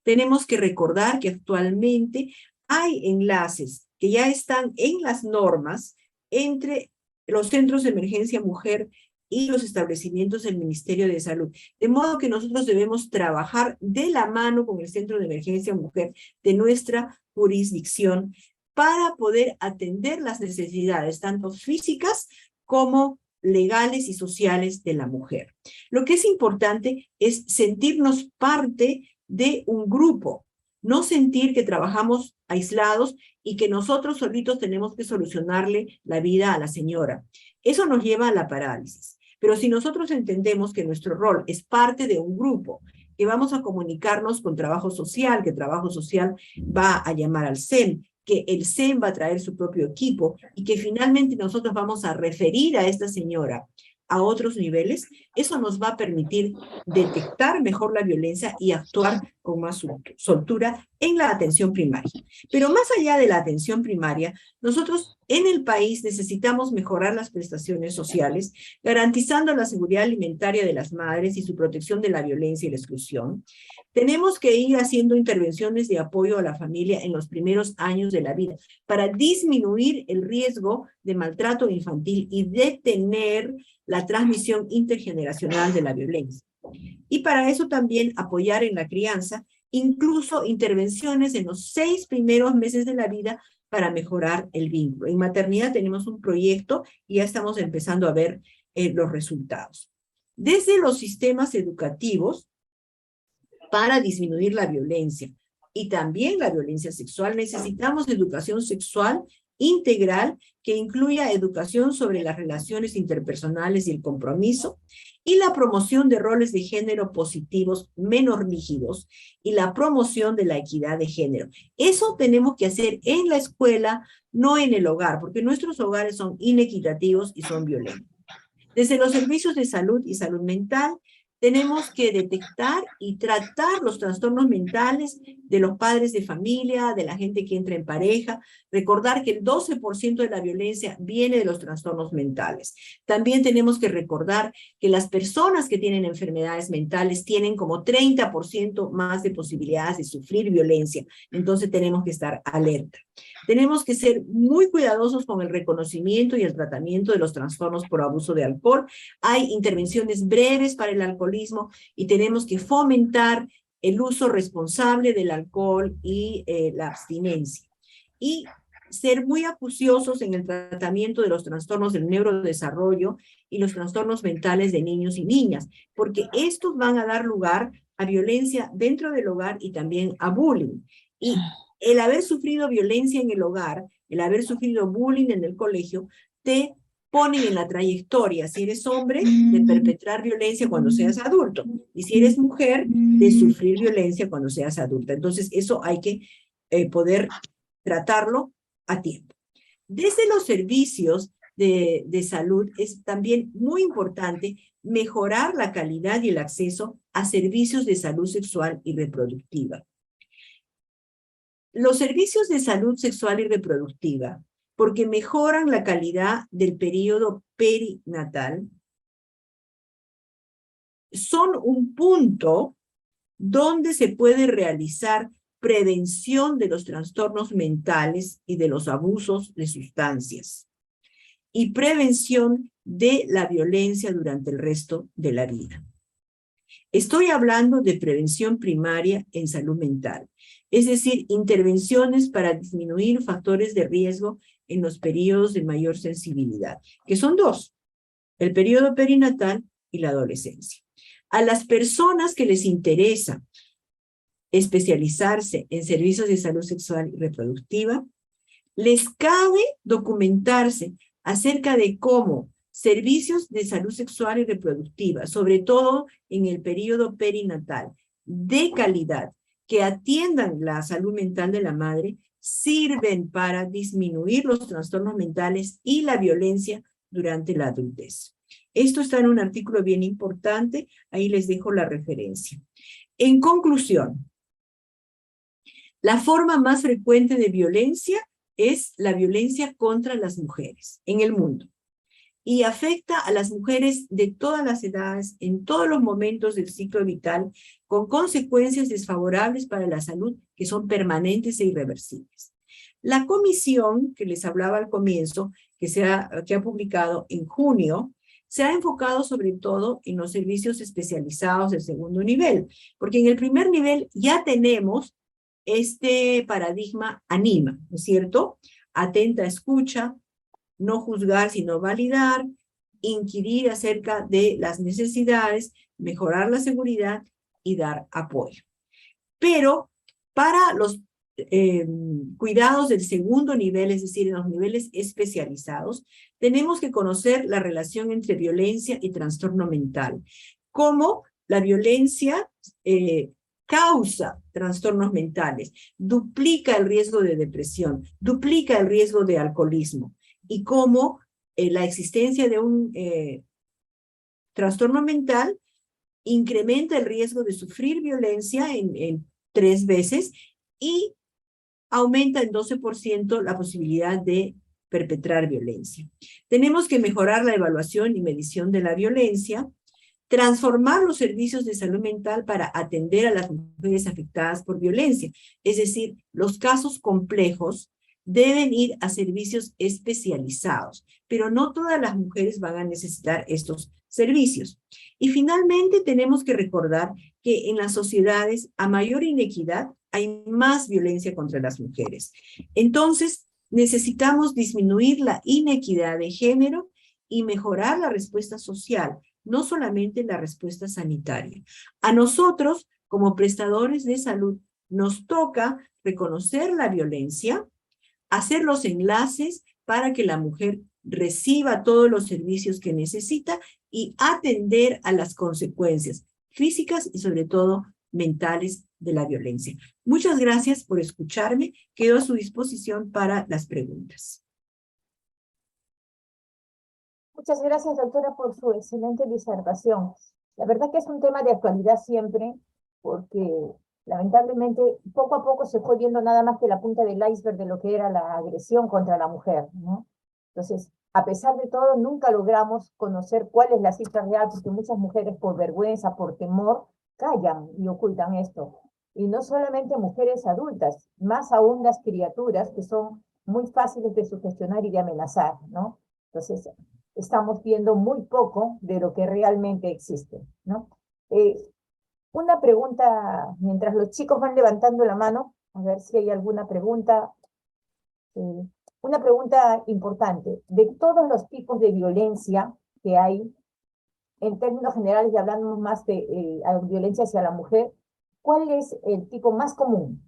Tenemos que recordar que actualmente hay enlaces que ya están en las normas entre los centros de emergencia mujer y los establecimientos del Ministerio de Salud. De modo que nosotros debemos trabajar de la mano con el Centro de Emergencia Mujer de nuestra jurisdicción para poder atender las necesidades, tanto físicas como legales y sociales de la mujer. Lo que es importante es sentirnos parte de un grupo, no sentir que trabajamos aislados y que nosotros solitos tenemos que solucionarle la vida a la señora. Eso nos lleva a la parálisis. Pero si nosotros entendemos que nuestro rol es parte de un grupo, que vamos a comunicarnos con trabajo social, que trabajo social va a llamar al CEN, que el CEN va a traer su propio equipo y que finalmente nosotros vamos a referir a esta señora a otros niveles, eso nos va a permitir detectar mejor la violencia y actuar con más soltura en la atención primaria. Pero más allá de la atención primaria, nosotros en el país necesitamos mejorar las prestaciones sociales, garantizando la seguridad alimentaria de las madres y su protección de la violencia y la exclusión. Tenemos que ir haciendo intervenciones de apoyo a la familia en los primeros años de la vida para disminuir el riesgo de maltrato infantil y detener la transmisión intergeneracional de la violencia. Y para eso también apoyar en la crianza, incluso intervenciones en los 6 primeros meses de la vida para mejorar el vínculo. En maternidad tenemos un proyecto y ya estamos empezando a ver los resultados. Desde los sistemas educativos, para disminuir la violencia y también la violencia sexual, necesitamos educación sexual integral que incluya educación sobre las relaciones interpersonales y el compromiso y la promoción de roles de género positivos menos rígidos y la promoción de la equidad de género. Eso tenemos que hacer en la escuela, no en el hogar, porque nuestros hogares son inequitativos y son violentos. Desde los servicios de salud y salud mental, tenemos que detectar y tratar los trastornos mentales de los padres de familia, de la gente que entra en pareja. Recordar que el 12% de la violencia viene de los trastornos mentales. También tenemos que recordar que las personas que tienen enfermedades mentales tienen como 30% más de posibilidades de sufrir violencia. Entonces tenemos que estar alerta. Tenemos que ser muy cuidadosos con el reconocimiento y el tratamiento de los trastornos por abuso de alcohol. Hay intervenciones breves para el alcoholismo y tenemos que fomentar el uso responsable del alcohol y la abstinencia. Y ser muy acuciosos en el tratamiento de los trastornos del neurodesarrollo y los trastornos mentales de niños y niñas, porque estos van a dar lugar a violencia dentro del hogar y también a bullying. Y el haber sufrido violencia en el hogar, el haber sufrido bullying en el colegio, te ponen en la trayectoria, si eres hombre, de perpetrar violencia cuando seas adulto, y si eres mujer, de sufrir violencia cuando seas adulta. Entonces, eso hay que poder tratarlo a tiempo. Desde los servicios de salud es también muy importante mejorar la calidad y el acceso a servicios de salud sexual y reproductiva. Los servicios de salud sexual y reproductiva, porque mejoran la calidad del periodo perinatal, son un punto donde se puede realizar prevención de los trastornos mentales y de los abusos de sustancias y prevención de la violencia durante el resto de la vida. Estoy hablando de prevención primaria en salud mental, es decir, intervenciones para disminuir factores de riesgo en los periodos de mayor sensibilidad, que son dos, el periodo perinatal y la adolescencia. A las personas que les interesa especializarse en servicios de salud sexual y reproductiva, les cabe documentarse acerca de cómo servicios de salud sexual y reproductiva, sobre todo en el periodo perinatal, de calidad, que atiendan la salud mental de la madre, sirven para disminuir los trastornos mentales y la violencia durante la adultez. Esto está en un artículo bien importante, ahí les dejo la referencia. En conclusión, la forma más frecuente de violencia es la violencia contra las mujeres en el mundo y afecta a las mujeres de todas las edades, en todos los momentos del ciclo vital, con consecuencias desfavorables para la salud que son permanentes e irreversibles. La comisión que les hablaba al comienzo, que ha publicado en junio, se ha enfocado sobre todo en los servicios especializados del segundo nivel, porque en el primer nivel ya tenemos este paradigma ANIMA, ¿no es cierto? Atenta escucha, no juzgar sino validar, inquirir acerca de las necesidades, mejorar la seguridad y dar apoyo. Pero para los cuidados del segundo nivel, es decir, en los niveles especializados, tenemos que conocer la relación entre violencia y trastorno mental, cómo la violencia causa trastornos mentales, duplica el riesgo de depresión, duplica el riesgo de alcoholismo, y cómo la existencia de un trastorno mental incrementa el riesgo de sufrir violencia en 3 veces y aumenta en 12% la posibilidad de perpetrar violencia. Tenemos que mejorar la evaluación y medición de la violencia, transformar los servicios de salud mental para atender a las mujeres afectadas por violencia. Es decir, los casos complejos deben ir a servicios especializados, pero no todas las mujeres van a necesitar estos servicios. Y finalmente tenemos que recordar que en las sociedades a mayor inequidad hay más violencia contra las mujeres. Entonces, necesitamos disminuir la inequidad de género y mejorar la respuesta social, no solamente la respuesta sanitaria. A nosotros, como prestadores de salud, nos toca reconocer la violencia, hacer los enlaces para que la mujer reciba todos los servicios que necesita y atender a las consecuencias físicas y sobre todo mentales de la violencia. Muchas gracias por escucharme. Quedo a su disposición para las preguntas. Muchas gracias, doctora, por su excelente disertación. La verdad que es un tema de actualidad siempre, porque lamentablemente poco a poco se fue viendo nada más que la punta del iceberg de lo que era la agresión contra la mujer, ¿no? Entonces, a pesar de todo, nunca logramos conocer cuál es la cifra real, porque muchas mujeres por vergüenza, por temor, callan y ocultan esto. Y no solamente mujeres adultas, más aún las criaturas que son muy fáciles de sugestionar y de amenazar, ¿no? Entonces, estamos viendo muy poco de lo que realmente existe, ¿no? Una pregunta, mientras los chicos van levantando la mano, a ver si hay alguna pregunta. Una pregunta importante. De todos los tipos de violencia que hay, en términos generales, y hablando más de violencia hacia la mujer, ¿cuál es el tipo más común?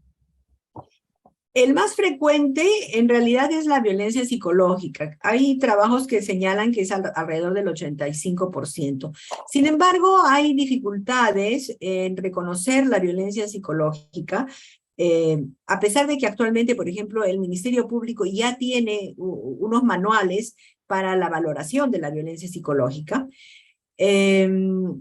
El más frecuente en realidad es la violencia psicológica. Hay trabajos que señalan que es alrededor del 85%. Sin embargo, hay dificultades en reconocer la violencia psicológica, a pesar de que actualmente, por ejemplo, el Ministerio Público ya tiene unos manuales para la valoración de la violencia psicológica. Tenemos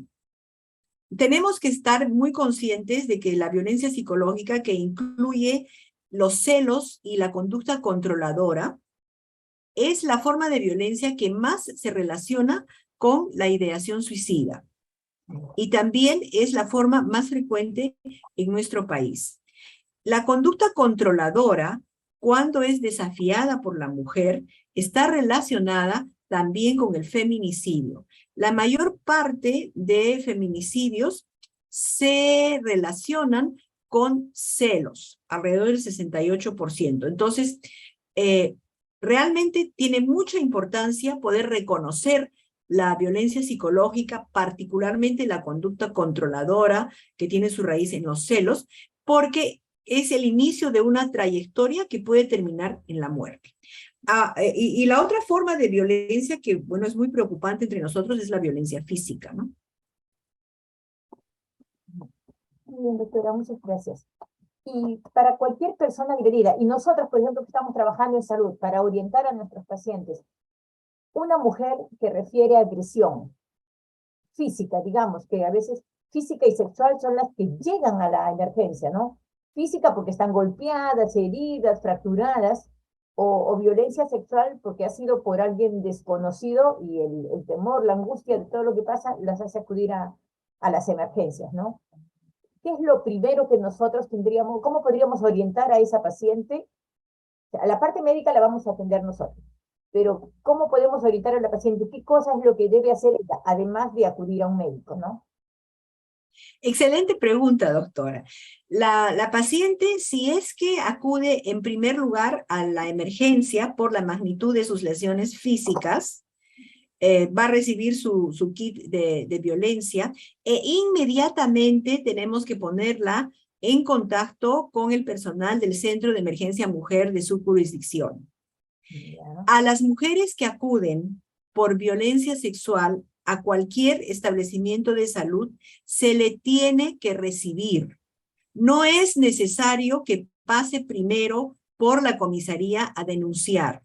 que estar muy conscientes de que la violencia psicológica, que incluye los celos y la conducta controladora, es la forma de violencia que más se relaciona con la ideación suicida. y también es la forma más frecuente en nuestro país. La conducta controladora, cuando es desafiada por la mujer, está relacionada también con el feminicidio. La mayor parte de feminicidios se relacionan con celos, alrededor del 68%. Entonces, realmente tiene mucha importancia poder reconocer la violencia psicológica, particularmente la conducta controladora que tiene su raíz en los celos, porque es el inicio de una trayectoria que puede terminar en la muerte. Y la otra forma de violencia que, bueno, es muy preocupante entre nosotros es la violencia física, ¿no? Muy bien, doctora, muchas gracias. Y para cualquier persona agredida, y nosotros, por ejemplo, que estamos trabajando en salud para orientar a nuestros pacientes, una mujer que refiere a agresión física, digamos, que a veces física y sexual son las que llegan a la emergencia, ¿no? Física porque están golpeadas, heridas, fracturadas, o violencia sexual porque ha sido por alguien desconocido y el temor, la angustia de todo lo que pasa las hace acudir a las emergencias, ¿no? ¿Qué es lo primero que nosotros tendríamos, cómo podríamos orientar a esa paciente? O sea, a la parte médica la vamos a atender nosotros, pero ¿cómo podemos orientar a la paciente? ¿Qué cosa es lo que debe hacer ella, además de acudir a un médico, no? Excelente pregunta, doctora. La paciente, si es que acude en primer lugar a la emergencia por la magnitud de sus lesiones físicas, va a recibir su kit de violencia e inmediatamente tenemos que ponerla en contacto con el personal del Centro de Emergencia Mujer de su jurisdicción. A las mujeres que acuden por violencia sexual a cualquier establecimiento de salud, se le tiene que recibir. No es necesario que pase primero por la comisaría a denunciar.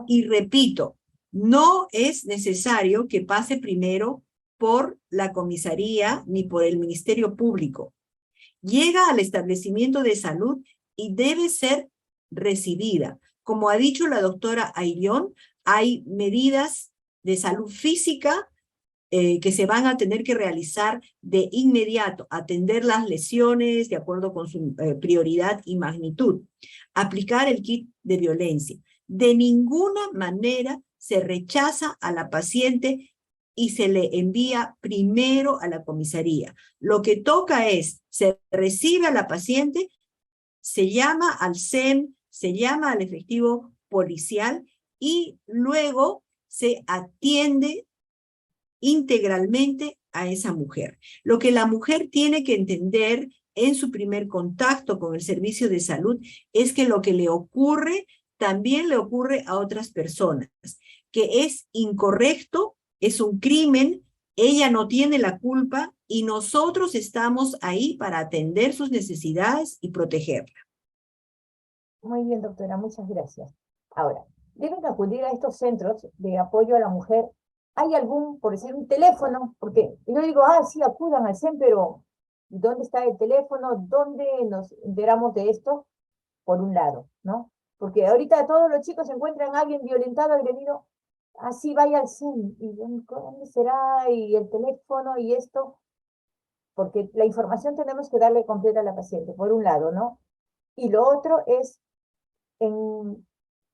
Y repito, no es necesario que pase primero por la comisaría ni por el Ministerio Público. Llega al establecimiento de salud y debe ser recibida. Como ha dicho la doctora Ayllón, hay medidas de salud física que se van a tener que realizar de inmediato, atender las lesiones de acuerdo con su prioridad y magnitud, aplicar el kit de violencia. De ninguna manera se rechaza a la paciente y se le envía primero a la comisaría. Lo que toca es, se recibe a la paciente, se llama al SEM, se llama al efectivo policial y luego se atiende integralmente a esa mujer. Lo que la mujer tiene que entender en su primer contacto con el servicio de salud es que lo que le ocurre también le ocurre a otras personas, que es incorrecto, es un crimen, ella no tiene la culpa y nosotros estamos ahí para atender sus necesidades y protegerla. Muy bien, doctora, muchas gracias. Ahora, deben acudir a estos centros de apoyo a la mujer. ¿Hay algún, por decir, un teléfono? Porque yo digo, sí, acudan al CEN, pero ¿dónde está el teléfono? ¿Dónde nos enteramos de esto? Por un lado, ¿no? Porque ahorita todos los chicos encuentran a alguien violentado, agredido, así vaya al CEN, y ¿dónde será? Y el teléfono y esto, porque la información tenemos que darle completa a la paciente, por un lado, ¿no? Y lo otro es,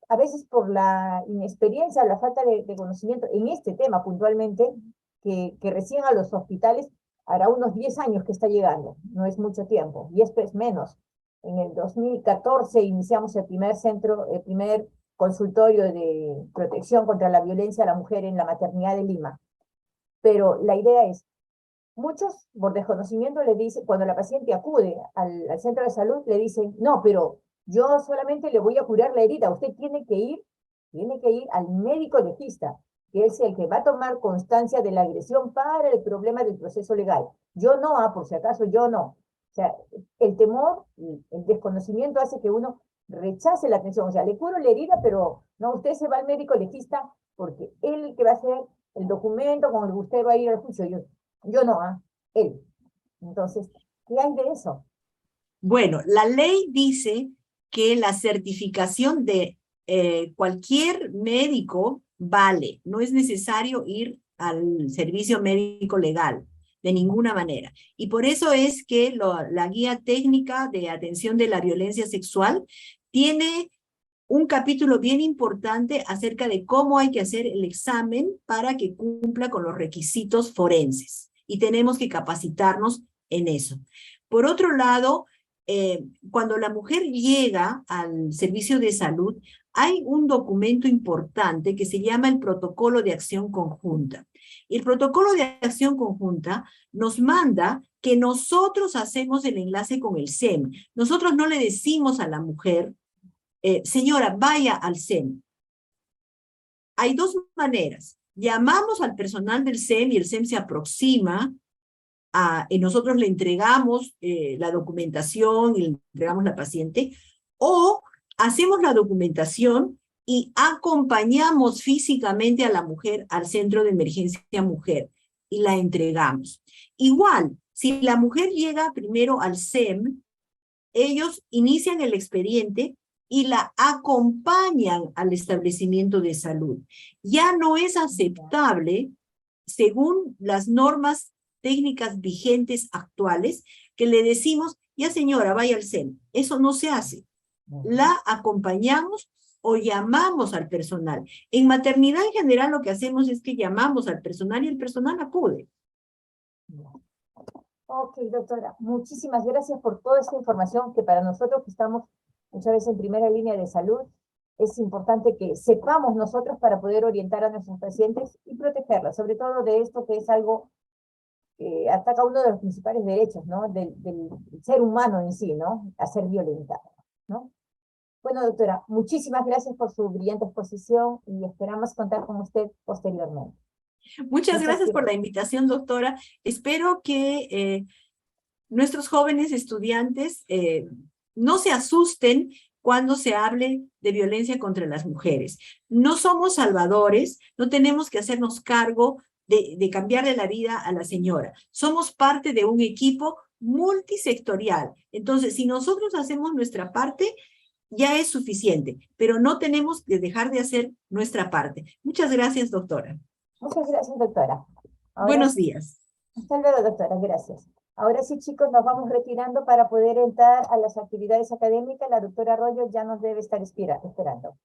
a veces por la inexperiencia, la falta de conocimiento en este tema puntualmente, que recién a los hospitales hará unos 10 años que está llegando, no es mucho tiempo, y esto es menos. En el 2014 iniciamos el primer centro, el primer consultorio de protección contra la violencia a la mujer en la maternidad de Lima. Pero la idea es, muchos por desconocimiento le dicen, cuando la paciente acude al centro de salud, le dicen, no, pero yo solamente le voy a curar la herida, usted tiene que ir al médico legista, que es el que va a tomar constancia de la agresión para el problema del proceso legal. Yo no, por si acaso, yo no. O sea, el temor, el desconocimiento hace que uno rechace la atención. O sea, le curo la herida, pero no, usted se va al médico legista porque él el que va a hacer el documento con el que usted va a ir al juicio. Yo no, él. Entonces, ¿qué hay de eso? Bueno, la ley dice que la certificación de cualquier médico vale. No es necesario ir al servicio médico legal. de ninguna manera. Y por eso es que la guía técnica de atención de la violencia sexual tiene un capítulo bien importante acerca de cómo hay que hacer el examen para que cumpla con los requisitos forenses. Y tenemos que capacitarnos en eso. Por otro lado, cuando la mujer llega al servicio de salud, hay un documento importante que se llama el Protocolo de Acción Conjunta. El Protocolo de Acción Conjunta nos manda que nosotros hacemos el enlace con el SEM. Nosotros no le decimos a la mujer, señora, vaya al SEM. Hay dos maneras. Llamamos al personal del SEM y el SEM se aproxima y nosotros le entregamos la documentación y le entregamos la paciente, o hacemos la documentación y acompañamos físicamente a la mujer al centro de emergencia mujer y la entregamos. Igual, si la mujer llega primero al SEM, ellos inician el expediente y la acompañan al establecimiento de salud. Ya no es aceptable, según las normas técnicas vigentes actuales, que le decimos, ya señora, vaya al SEM. Eso no se hace. La acompañamos o llamamos al personal. En maternidad en general lo que hacemos es que llamamos al personal y el personal acude. Ok, doctora, muchísimas gracias por toda esta información que para nosotros que estamos muchas veces en primera línea de salud, es importante que sepamos nosotros para poder orientar a nuestros pacientes y protegerlas, sobre todo de esto que es algo que ataca uno de los principales derechos, ¿no? Del ser humano en sí, ¿no? A ser violentado, ¿no? Bueno, doctora, muchísimas gracias por su brillante exposición y esperamos contar con usted posteriormente. Muchas gracias por la invitación, doctora. Espero que nuestros jóvenes estudiantes no se asusten cuando se hable de violencia contra las mujeres. No somos salvadores, no tenemos que hacernos cargo de cambiarle la vida a la señora. Somos parte de un equipo multisectorial. Entonces, si nosotros hacemos nuestra parte, ya es suficiente, pero no tenemos que dejar de hacer nuestra parte. Muchas gracias, doctora. Muchas gracias, doctora. Buenos días. Hasta luego, doctora. Gracias. Ahora sí, chicos, nos vamos retirando para poder entrar a las actividades académicas. La doctora Arroyo ya nos debe estar esperando.